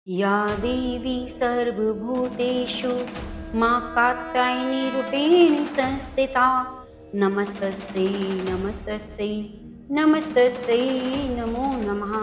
या देवी सर्वभूतेषु मां कात्यायनी रूपेण संस्थिता नमस्तस्यै नमस्तस्यै नमस्तस्यै नमो नमः।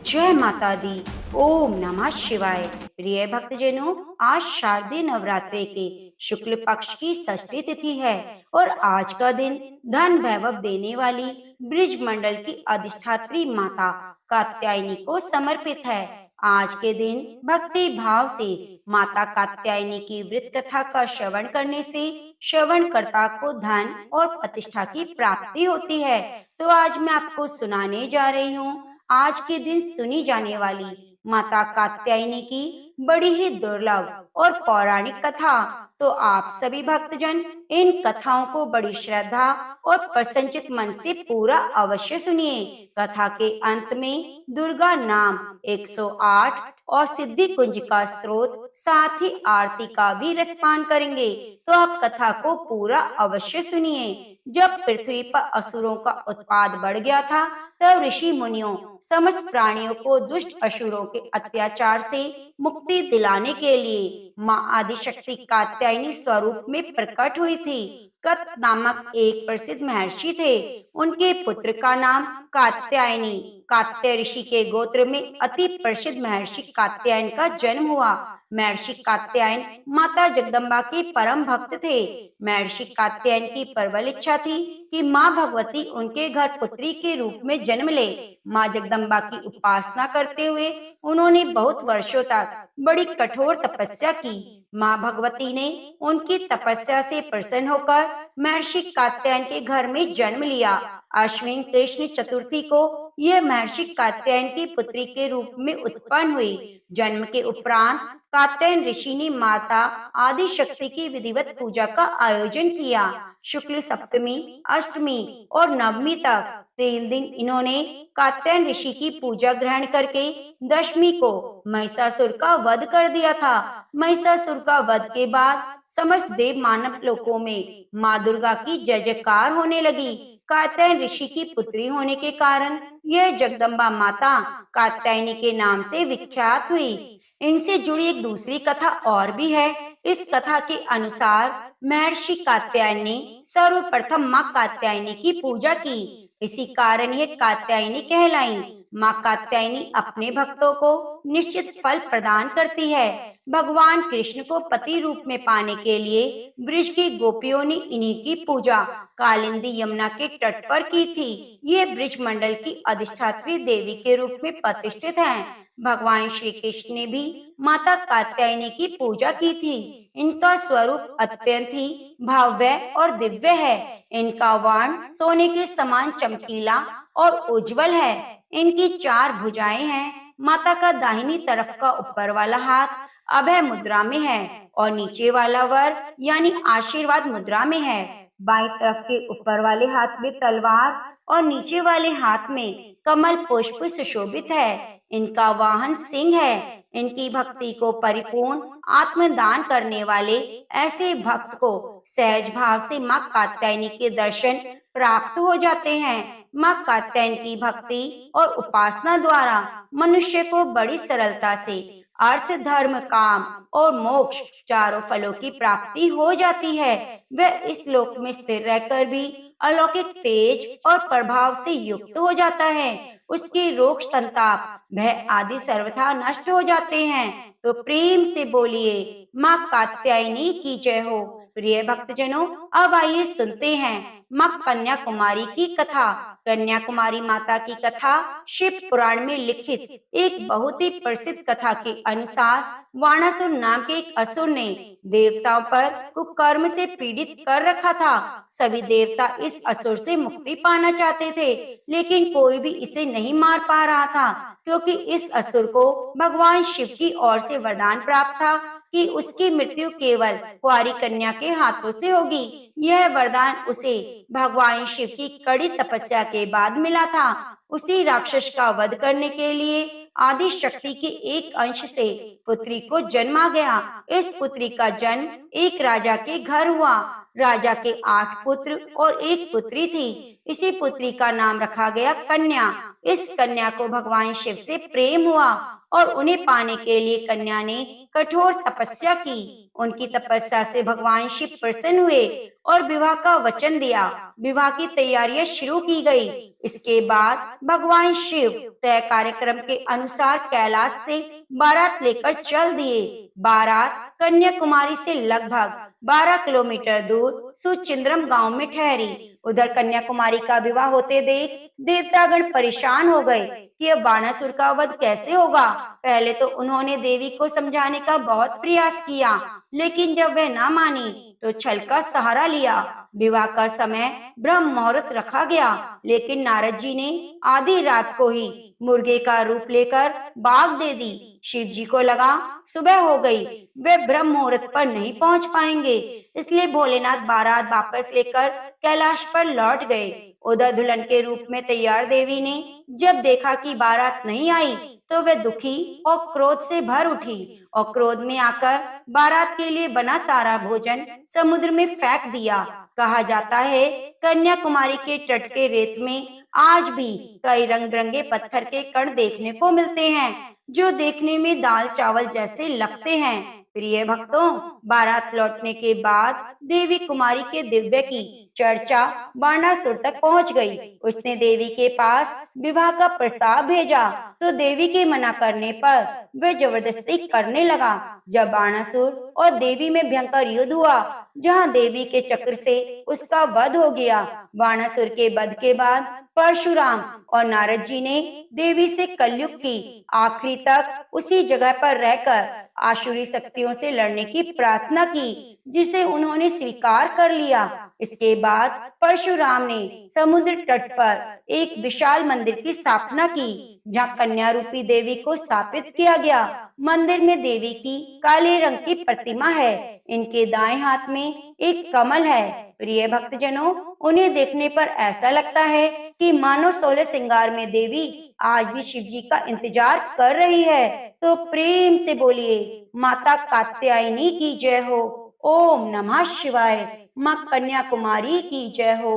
जय माता दी। ओम नमः शिवाय। प्रिय भक्तजनों, आज शारदीय नवरात्रि के शुक्ल पक्ष की षष्ठी तिथि है और आज का दिन धन वैभव देने वाली ब्रिज मंडल की अधिष्ठात्री माता कात्यायनी को समर्पित है। आज के दिन भक्ति भाव से माता कात्यायनी की व्रत कथा का श्रवण करने से श्रवणकर्ता को धन और प्रतिष्ठा की प्राप्ति होती है। तो आज मैं आपको सुनाने जा रही हूँ आज के दिन सुनी जाने वाली माता कात्यायनी की बड़ी ही दुर्लभ और पौराणिक कथा। तो आप सभी भक्तजन इन कथाओं को बड़ी श्रद्धा और प्रसन्नचित मन से पूरा अवश्य सुनिए। कथा के अंत में दुर्गा नाम 108 और सिद्धि कुंज का स्त्रोत साथ ही आरती का भी रसपान करेंगे। तो आप कथा को पूरा अवश्य सुनिए। जब पृथ्वी पर असुरों का उत्पात बढ़ गया था, तब ऋषि मुनियों समस्त प्राणियों को दुष्ट असुरों के अत्याचार से मुक्ति दिलाने के लिए माँ आदिशक्ति कात्यायनी स्वरूप में प्रकट हुई थी। कत नामक एक प्रसिद्ध महर्षि थे। उनके पुत्र का नाम कात्यायनी। कात्य ऋषि के गोत्र में अति प्रसिद्ध महर्षि कात्यायन का जन्म हुआ। महर्षि कात्यायन माता जगदम्बा के परम भक्त थे। महर्षि कात्यायन की प्रबल इच्छा थी कि माँ भगवती उनके घर पुत्री के रूप में जन्म ले। माँ जगदम्बा की उपासना करते हुए उन्होंने बहुत वर्षों तक बड़ी कठोर तपस्या की। माँ भगवती ने उनकी तपस्या से प्रसन्न होकर महर्षि कात्यायन के घर में जन्म लिया। अश्विन कृष्ण चतुर्थी को यह महर्षि कात्यायन की पुत्री के रूप में उत्पन्न हुई। जन्म के उपरांत कात्यायन ऋषि ने माता आदि शक्ति की विधिवत पूजा का आयोजन किया। शुक्ल सप्तमी, अष्टमी और नवमी तक 3 दिन इन्होंने कात्यायन ऋषि की पूजा ग्रहण करके दशमी को महिषासुर का वध कर दिया था। महिषासुर का वध के बाद समस्त देव मानव लोकों में माँ दुर्गा की जय जयकार होने लगी। कात्यायन ऋषि की पुत्री होने के कारण यह जगदम्बा माता कात्यायनी के नाम से विख्यात हुई। इनसे जुड़ी एक दूसरी कथा और भी है। इस कथा के अनुसार महर्षि कात्यायन ने सर्वप्रथम माँ कात्यायनी की पूजा की। इसी कारण यह कात्यायनी कहलाई। माँ कात्यायनी अपने भक्तों को निश्चित फल प्रदान करती है। भगवान कृष्ण को पति रूप में पाने के लिए ब्रिज की गोपियों ने इन्हीं की पूजा कालिंदी यमुना के तट पर की थी। ये ब्रिज मंडल की अधिष्ठात्री देवी के रूप में प्रतिष्ठित हैं। भगवान श्री कृष्ण ने भी माता कात्यायनी की पूजा की थी। इनका स्वरूप अत्यंत ही भव्य और दिव्य है। इनका वर्ण सोने के समान चमकीला और उज्जवल है। इनकी 4 भुजाएं हैं। माता का दाहिनी तरफ का ऊपर वाला हाथ अभय मुद्रा में है और नीचे वाला वर यानी आशीर्वाद मुद्रा में है। बाईं तरफ के ऊपर वाले हाथ में तलवार और नीचे वाले हाथ में कमल पुष्प सुशोभित है। इनका वाहन सिंह है। इनकी भक्ति को परिपूर्ण आत्मदान करने वाले ऐसे भक्त को सहज भाव से माँ कात्यायनी के दर्शन प्राप्त हो जाते हैं। माँ कात्यायन की भक्ति और उपासना द्वारा मनुष्य को बड़ी सरलता से अर्थ धर्म काम और मोक्ष चारों फलों की प्राप्ति हो जाती है। वह इस लोक में स्थिर रहकर भी अलौकिक तेज और प्रभाव से युक्त हो जाता है। उसके रोग संताप भय आदि सर्वथा नष्ट हो जाते हैं। तो प्रेम से बोलिए माँ कात्यायनी की जय हो। प्रिय भक्तजनों, अब आइए सुनते हैं माँ कन्याकुमारी की कथा। कन्याकुमारी माता की कथा शिव पुराण में लिखित एक बहुत ही प्रसिद्ध कथा के अनुसार वाणासुर नाम के एक असुर ने देवताओं पर कुकर्म से पीड़ित कर रखा था। सभी देवता इस असुर से मुक्ति पाना चाहते थे, लेकिन कोई भी इसे नहीं मार पा रहा था, क्योंकि इस असुर को भगवान शिव की ओर से वरदान प्राप्त था कि उसकी मृत्यु केवल कुंवारी कन्या के हाथों से होगी। यह वरदान उसे भगवान शिव की कड़ी तपस्या के बाद मिला था। उसी राक्षस का वध करने के लिए आदि शक्ति के एक अंश से पुत्री को जन्म आ गया। इस पुत्री का जन्म एक राजा के घर हुआ। राजा के 8 पुत्र और एक पुत्री थी। इसी पुत्री का नाम रखा गया कन्या। इस कन्या को भगवान शिव से प्रेम हुआ और उन्हें पाने के लिए कन्या ने कठोर तपस्या की। उनकी तपस्या से भगवान शिव प्रसन्न हुए और विवाह का वचन दिया। विवाह की तैयारियां शुरू की गई। इसके बाद भगवान शिव तय कार्यक्रम के अनुसार कैलाश से बारात लेकर चल दिए। बारात कन्याकुमारी से लगभग 12 किलोमीटर दूर सुचिंद्रम गांव में ठहरी। उधर कन्याकुमारी का विवाह होते देख देवतागण परेशान हो गए कि अब बाणासुर का वध कैसे होगा। पहले तो उन्होंने देवी को समझाने का बहुत प्रयास किया, लेकिन जब वह ना मानी तो छल का सहारा लिया। विवाह का समय ब्रह्म मुहूर्त रखा गया, लेकिन नारद जी ने आधी रात को ही मुर्गे का रूप लेकर बाग दे दी। शिव जी को लगा सुबह हो गई, वे ब्रह्म मुहूर्त पर नहीं पहुंच पाएंगे, इसलिए भोलेनाथ बारात वापस लेकर कैलाश पर लौट गए। उधर दुल्हन के रूप में तैयार देवी ने जब देखा कि बारात नहीं आई तो वे दुखी और क्रोध से भर उठी और क्रोध में आकर बारात के लिए बना सारा भोजन समुद्र में फेंक दिया। कहा जाता है कन्याकुमारी के तट के रेत में आज भी कई रंग बिरंगे पत्थर के कण देखने को मिलते हैं, जो देखने में दाल चावल जैसे लगते हैं। प्रिय भक्तों, बारात लौटने के बाद देवी कुमारी के दिव्य की चर्चा बाणासुर तक पहुंच गई। उसने देवी के पास विवाह का प्रस्ताव भेजा तो देवी के मना करने पर वह जबरदस्ती करने लगा। जब बाणासुर और देवी में भयंकर युद्ध हुआ, जहां देवी के चक्र से उसका वध हो गया। बाणासुर के वध के बाद परशुराम और नारद जी ने देवी से कलयुग की आखिरी तक उसी जगह पर रहकर आसुरी शक्तियों से लड़ने की प्रार्थना की, जिसे उन्होंने स्वीकार कर लिया। इसके बाद परशुराम ने समुद्र तट पर एक विशाल मंदिर की स्थापना की, जहाँ कन्या रूपी देवी को स्थापित किया गया। मंदिर में देवी की काले रंग की प्रतिमा है। इनके दाएं हाथ में एक कमल है। प्रिय भक्तजनों, उन्हें देखने पर ऐसा लगता है कि मानो 16 श्रृंगार में देवी आज भी शिव जी का इंतजार कर रही है। तो प्रेम से बोलिए माता कात्यायनी की जय हो। ओम नमः शिवाय। माँ कन्याकुमारी की जय हो।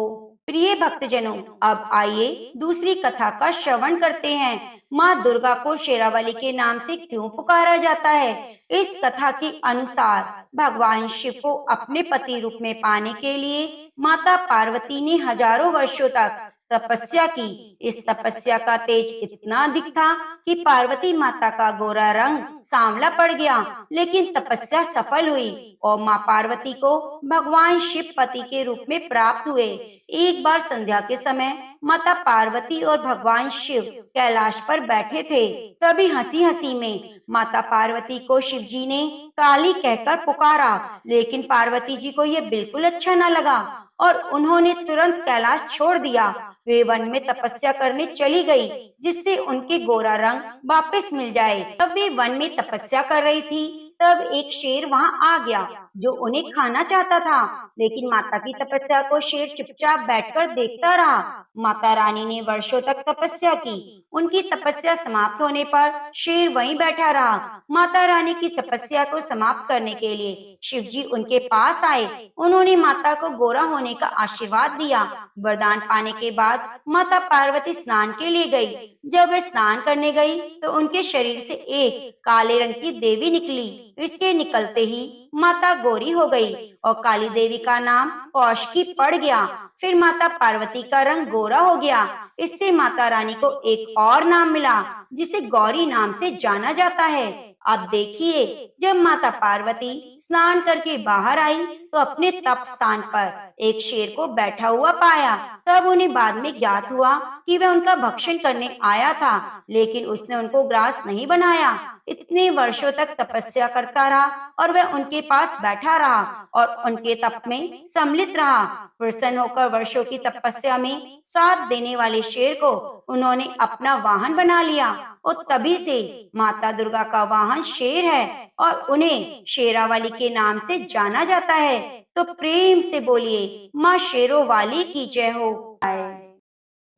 प्रिय भक्तजनों, अब आइए दूसरी कथा का श्रवण करते हैं। माँ दुर्गा को शेरावाली के नाम से क्यों पुकारा जाता है? इस कथा के अनुसार भगवान शिव को अपने पति रूप में पाने के लिए माता पार्वती ने हजारों वर्षों तक तपस्या की। इस तपस्या का तेज इतना अधिक था कि पार्वती माता का गोरा रंग सांवला पड़ गया, लेकिन तपस्या सफल हुई और माँ पार्वती को भगवान शिव पति के रूप में प्राप्त हुए। एक बार संध्या के समय माता पार्वती और भगवान शिव कैलाश पर बैठे थे। तभी हंसी हंसी में माता पार्वती को शिव जी ने काली कहकर पुकारा, लेकिन पार्वती जी को यह बिल्कुल अच्छा न लगा और उन्होंने तुरंत कैलाश छोड़ दिया। वे वन में तपस्या करने चली गई, जिससे उनके गोरा रंग वापस मिल जाए। तब वे वन में तपस्या कर रही थी, तब एक शेर वहां आ गया जो उन्हें खाना चाहता था, लेकिन माता की तपस्या को शेर चुपचाप बैठकर देखता रहा। माता रानी ने वर्षों तक तपस्या की। उनकी तपस्या समाप्त होने पर शेर वहीं बैठा रहा। माता रानी की तपस्या को समाप्त करने के लिए शिव जी उनके पास आए। उन्होंने माता को गोरा होने का आशीर्वाद दिया। वरदान पाने के बाद माता पार्वती स्नान के लिए गई। जब वे स्नान करने गई तो उनके शरीर से एक काले रंग की देवी निकली। इसके निकलते ही माता गोरी हो गई और काली देवी का नाम कौशकी पड़ गया। फिर माता पार्वती का रंग गोरा हो गया। इससे माता रानी को एक और नाम मिला, जिसे गौरी नाम से जाना जाता है। अब देखिए, जब माता पार्वती स्नान करके बाहर आई तो अपने तप स्थान पर एक शेर को बैठा हुआ पाया। तब उन्हें बाद में ज्ञात हुआ कि वह उनका भक्षण करने आया था, लेकिन उसने उनको ग्रास नहीं बनाया। इतने वर्षों तक तपस्या करता रहा और वह उनके पास बैठा रहा और उनके तप में सम्मिलित रहा। प्रसन्न होकर वर्षों की तपस्या में साथ देने वाले शेर को उन्होंने अपना वाहन बना लिया और तभी से माता दुर्गा का वाहन शेर है और उन्हें शेरावाली के नाम से जाना जाता है। तो प्रेम से बोलिए माँ शेरों वाली की जय हो।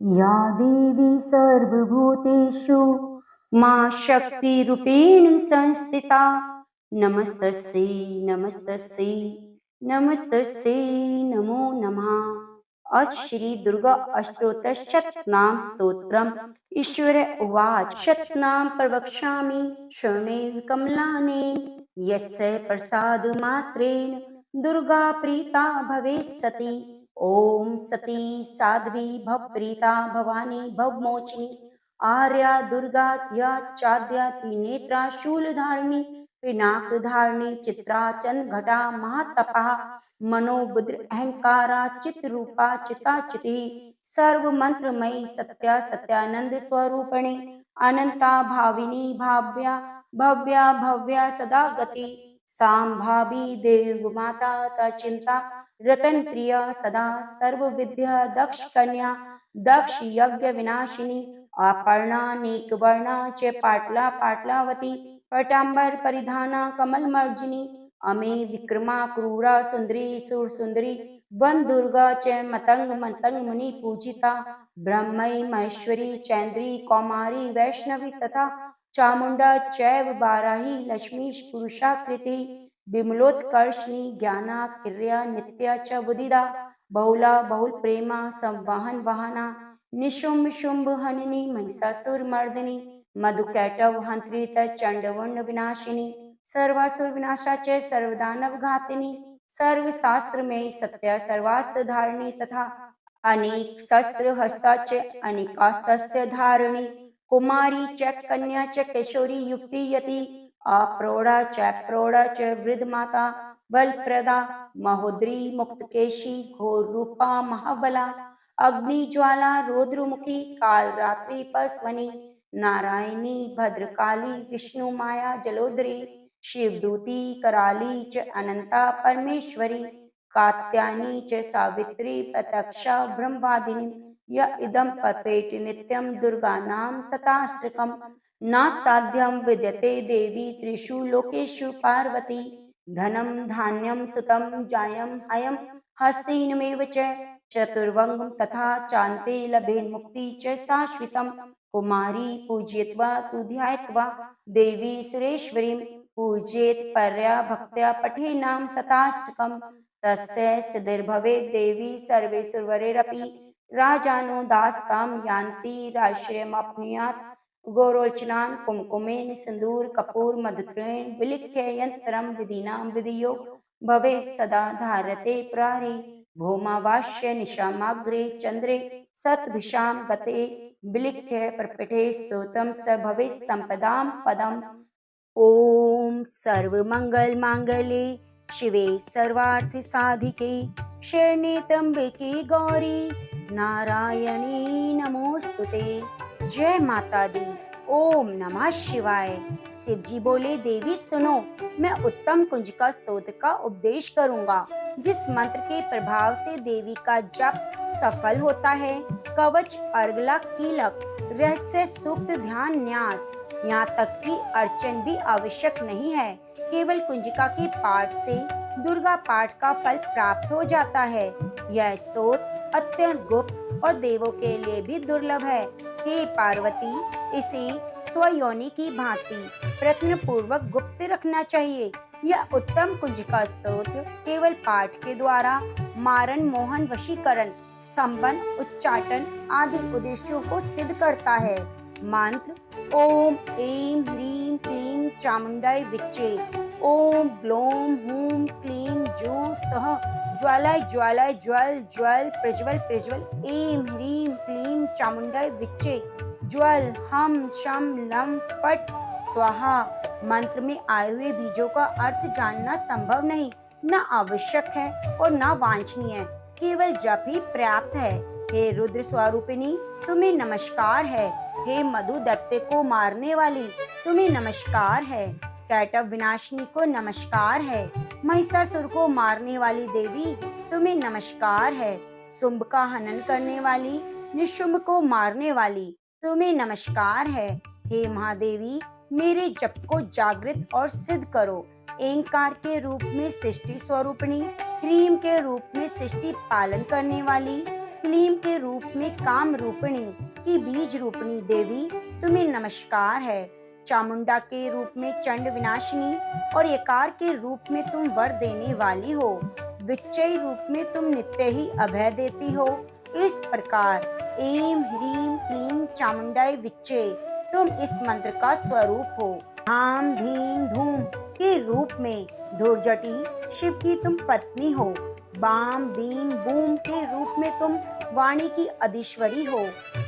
या देवी सर्वभूतेषु माँ शक्ति रूपेण संस्थिता नमस्तस्यै नमस्तस्यै नमस्तस्यै नमो नमः। श्री दुर्गा अष्टोत्तर शतनाम स्तोत्रम्। ईश्वर उवाच शतनाम प्रवक्ष्यामि शृणु कमलानि यस्य प्रसाद मात्रेण दुर्गा प्रीता भवेत् सती। ओम सती साध्वी भवप्रीता भवानी भवमोचिनी आर्या दुर्गा या चाद्या त्रिनेत्रा शूलधारिणी पिनाकधारिणी चित्रा चंद्रघटा महातपः मनोबुद्र अहंकारा चित्रूपा चिताचिति सर्व मंत्रमयी सत्या सत्यानंद स्वरूपिणी अनंता भाविनी भाव्या भव्या भव्या सदा गति सांभावी देव माता तचिंता रतन प्रिया सदा सर्व विद्या दक्ष कन्या दक्ष यज्ञ विनाशिनी अपर्णा नेक वर्णा च पाटला पाटलावती पटांबर परिधाना कमल मर्जिनी अमे विक्रमा क्रूरा सुंदरी सुर सुंदरी वन दुर्गा च मतंग मतंग मुनि पूजिता ब्रह्मई महेश्वरी चैन्द्री कौमारी वैष्णवी तथा चामुंडा चैव बाराही लक्ष्मी पुरुषाकृति विमलोत्कर्षणी ज्ञाना क्रिया नित्या च बुधिदा बहुला बहुल प्रेमा संवाहन वाहना निशुंभ शुंभ हननी महिषासुर मर्दिनी मधुकैटव हंत्रित चंडवुंड विनाशिनी सर्वासुर विनाशाचे सर्वदानव घातिनी सर्व शास्त्र में सत्य सर्वास्त्र धारिणी तथा अनेक शस्त्र हस्ताचे अनेकास्त्र धारिणी कुमारी च कन्या च किशोरी युक्ति यति अप्रौढ़ा च प्रौढ़ा च वृद्ध माता बलप्रदा महोदरी मुक्तकेशी घोर रूपा महाबला अग्नि ज्वाला रौद्रमुखी काल रात्रि पस्वनी नारायणी भद्रकाली विष्णु माया जलोदरी शिवदूती कराली च अनंता परमेश्वरी कात्यायनी च सावित्री प्रत्यक्षा ब्रह्मवादिनी य इदं परपेट नित्यं दुर्गानां शताष्टकम् न साध्यं विद्यते देवी त्रिषु लोकेषु पार्वती धनं धान्यं सुतं जायं हयं हस्तिनमेव च चतुर्वंगं तथा चान्ते लभेन्मुक्ति च शाश्वतं कुमारी पूजयित्वा तु ध्यायित्वा देवी सुरेश्वरीं पूजयेत् परया भक्त्या पठेनां शताष्टकम् तस्य सिद्धिर्भवेत् देवी सर्वेषु राजानो दास्तां यान्ति राश्रयमप्नुयात् गौरोचनान् कुमकुमेन सिन्दूर कपूर मधुत्रेण विलिख्य यन्त्रं विधिनां विधियो भवेत् सदा धारते प्रारे भौमावास्य निशामाग्रे चन्द्रे सतभिषां गते विलिख्य प्रपठे स्तोत्रं स भवेत् सम्पदां पदम्। ओम सर्वमंगल मांगल्ये शिवे सर्वार्थ साधिके शरण्ये त्र्यंबके गौरी नारायणी नमोस्तुते। जय माता दी। ओम नमः शिवाय। शिव जी बोले देवी सुनो, मैं उत्तम कुंजिका स्तोत्र का उपदेश करूंगा जिस मंत्र के प्रभाव से देवी का जप सफल होता है। कवच अर्गला कीलक रहस्य सूक्त ध्यान न्यास यहाँ तक कि अर्चन भी आवश्यक नहीं है। केवल कुंजिका के पाठ से दुर्गा पाठ का फल प्राप्त हो जाता है। यह स्तोत्र अत्यंत गुप्त और देवों के लिए भी दुर्लभ है। हे पार्वती, इसे स्वयोनि की भांति प्रयत्न पूर्वक गुप्त रखना चाहिए। यह उत्तम कुंजिका स्तोत्र केवल पाठ के द्वारा मारण मोहन वशीकरण स्तंभन उच्चाटन आदि उद्देश्यों को सिद्ध करता है। मंत्र ओम ऐं ह्रीं क्लीं चामुंडाय विच्चे। ओम ग्लौम हूं क्लीं जू सह ज्वालाय ज्वालाय ज्वल ज्वल प्रज्वल प्रज्वल। ऐं ह्रीं क्लीं चामुंडाय विच्चे ज्वल हम शम लम फट स्वाहा। मंत्र में आए हुए बीजों का अर्थ जानना संभव नहीं, न आवश्यक है और न वांछनीय, केवल जप ही पर्याप्त है। हे रुद्र स्वरूपिणी, तुम्हें नमस्कार है। हे मधु दत्ते को मारने वाली, तुम्हें नमस्कार है। कैटव विनाशिनी को नमस्कार है। महिषासुर को मारने वाली देवी, तुम्हें नमस्कार है। शुंभ का हनन करने वाली, निशुंभ को मारने वाली, तुम्हें नमस्कार है। हे महादेवी, मेरे जप को जागृत और सिद्ध करो। एंकार के रूप में सृष्टि स्वरूपिणी, ह्रीम के रूप में सृष्टि पालन करने वाली, क्लीम के रूप में काम रूपिणी की बीज रूपिणी देवी, तुम्हें नमस्कार है। चामुंडा के रूप में चंड विनाशिनी और यकार के रूप में तुम वर देने वाली हो। विच्चय रूप में तुम नित्य ही अभय देती हो। इस प्रकार ऐं ह्रीं क्लीं चामुंडाय विच्चे तुम इस मंत्र का स्वरूप हो। धाम धीम धूम के रूप में धूर्जटी शिव की तुम पत्नी हो। बाम बीम बूम के रूप में तुम वाणी की अधीश्वरी हो।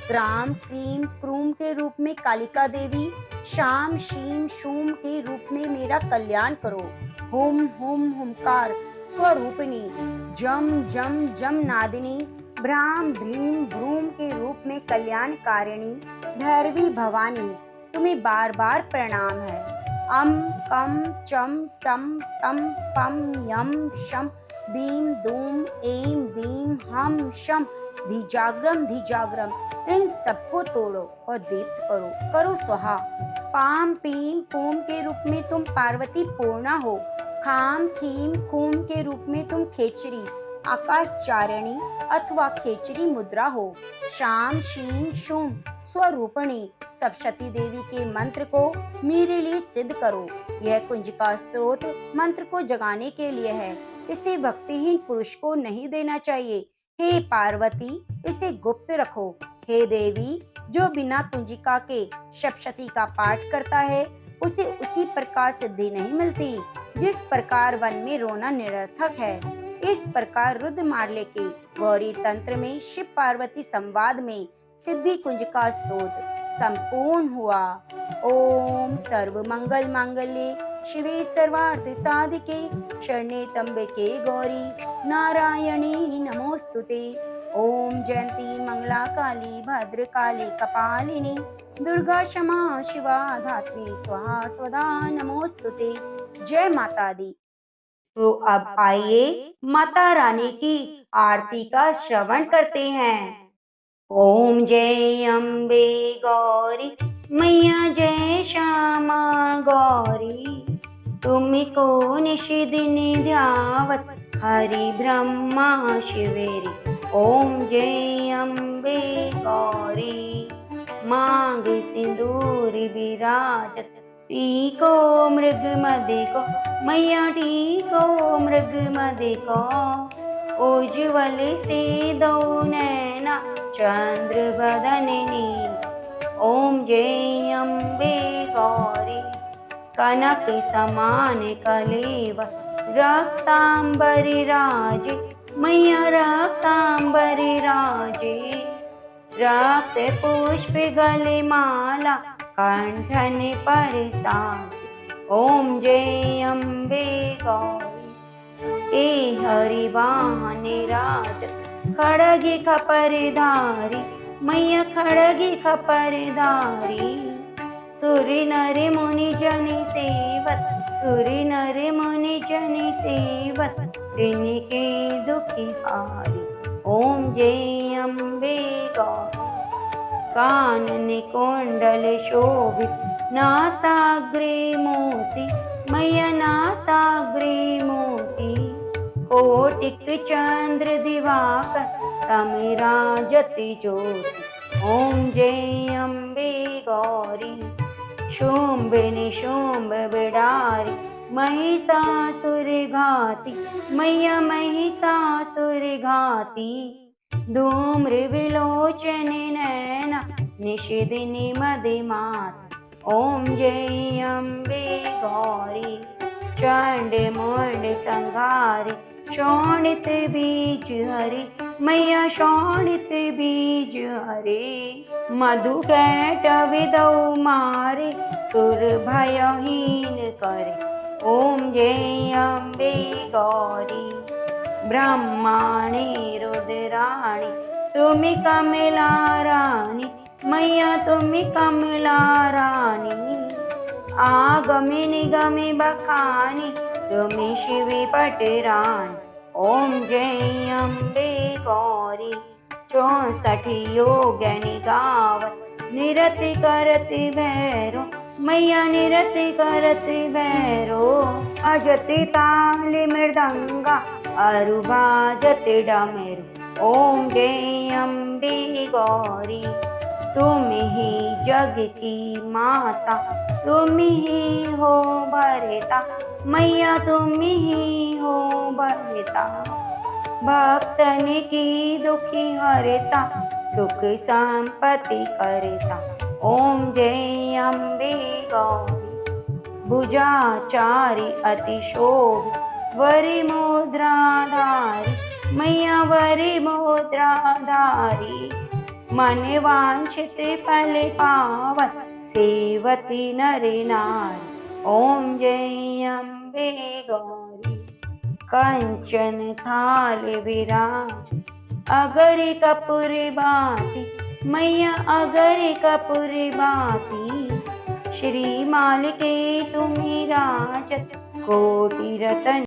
क्राम क्रीम क्रूम के रूप में कालिका देवी, शाम शीम शूम के रूप में मेरा कल्याण करो। हुम हुम हुमकार स्वरूपिणी, जम जम जम नादिनी, भ्राम भ्रीम भ्रूम के रूप में कल्याणकारिणी भैरवी भवानी, तुम्हें बार बार प्रणाम है। अम कम चम टम टम पम यम शम बीम दूम ऐं बीम हम शम धिजाग्रम इन सबको तोड़ो और दीप्त करो, करो स्वाहा। पाम पीम पूम के रूप में तुम पार्वती पूर्णा हो। खाम खीम खूम के रूप में तुम खेचरी आकाशचारिणी अथवा खेचरी मुद्रा हो। शाम शीम शूम स्वरूपणी सप्तशती देवी के मंत्र को मेरे लिए सिद्ध करो। यह कुंजिका स्तोत्र मंत्र को जगाने के लिए है, इसे भक्तिहीन पुरुष को नहीं देना चाहिए। हे पार्वती, इसे गुप्त रखो। हे देवी, जो बिना कुंजिका के सप्तशती का पाठ करता है उसे उसी प्रकार सिद्धि नहीं मिलती जिस प्रकार वन में रोना निरर्थक है। इस प्रकार रुद्रमाल्य के गौरी तंत्र में शिव पार्वती संवाद में सिद्धि कुंजिका स्तोत्र संपूर्ण हुआ। ओम सर्व मंगल मांगल्ये शिवे सर्वार्थ साधिके शरण्ये त्र्यंबके गौरी नारायणी नमोस्तुते। ओम जयंती मंगला काली भद्रकाली कपालिनी दुर्गा क्षमा शिवा धात्री स्वाहा स्वधा नमोस्तुते। जय माता दी। तो अब आइए माता रानी की आरती का श्रवण करते हैं। ओम जय अम्बे गौरी मैया जय श्यामा गौरी, तुमको निश दिन ध्यावत हरि ब्रह्मा शिवेरी। ओम जय अम्बे गौरी मांग सिंदूर विराजत, टीको मृग मदे को मैया टीको मृग मदे को, उज्ज्वल से दो नैना चंद्र बदन नील। ओम जय अम्बे गौरी कनक समान कलेव रक्तांबर राजे, मैया रक्तांबर राजे, रक्त पुष्प गले माला कंठन पर साज। ओम जय अम्बे गौरी ए हरि वाहन राजत, खड़गी खपरधारी मैया खड़गी खपरधारी, सुरि नर मुनि जन सेवत, सुरि नर मुनि जन सेवत, तिनके दुखी हारी। ओम जय अम्बे गौरी कानन कुंडल शोभित, नासाग्रे मोती मैया नासाग्रे मोती, कोटिक चंद्र दिवाकर समिराजत ज्योति। ओम जय अम्बे गौरी शुंभ निशुंभ बिडारी, महिषासुर घाती मैया महिषासुर घाती, धूम्र विलोचन नैना निशिदिनी मदिमात। ओम जय अम्बे गौरी चंड मुंड संघारी, शोणित बीज हरि मैया शोणित बीज हरे, मधु कैट विदौ मारे सुर भयहीन करे। ओम जय अम्बे गौरी ब्रह्माणी रुद्राणी, तुमि कमला रानी मैया तुमि कमला रानी, आगमे निगमे बखानी तुमि शिवी पटरानी। ओम जय अम्बे गौरी 64 योगनी गावत, निरति करति भैरो मैया निरति करति भैरो, अजति ताल मृदंगा अरु बाजति डमरू। ओम जय अम्बे गौरी तुम ही जग की माता, तुम ही हो भरता, मैया तुम ही हो भरता। भक्तन की दुखी हरता, सुख संपत्ति करता। ओम जय अम्बे गौरी। भुजाचारी अति शोभ, वरी मुद्राधारी, मैया वरी मुद्राधारी। मन वांछित फल पावन, सेवती नर नारी। ओम जय अम्बे गौरी। कंचन थाल विराज, अगर कपूर बाती, मैया अगर कपूर बाती। श्री माल के तुम्ही राजत, कोटि रतन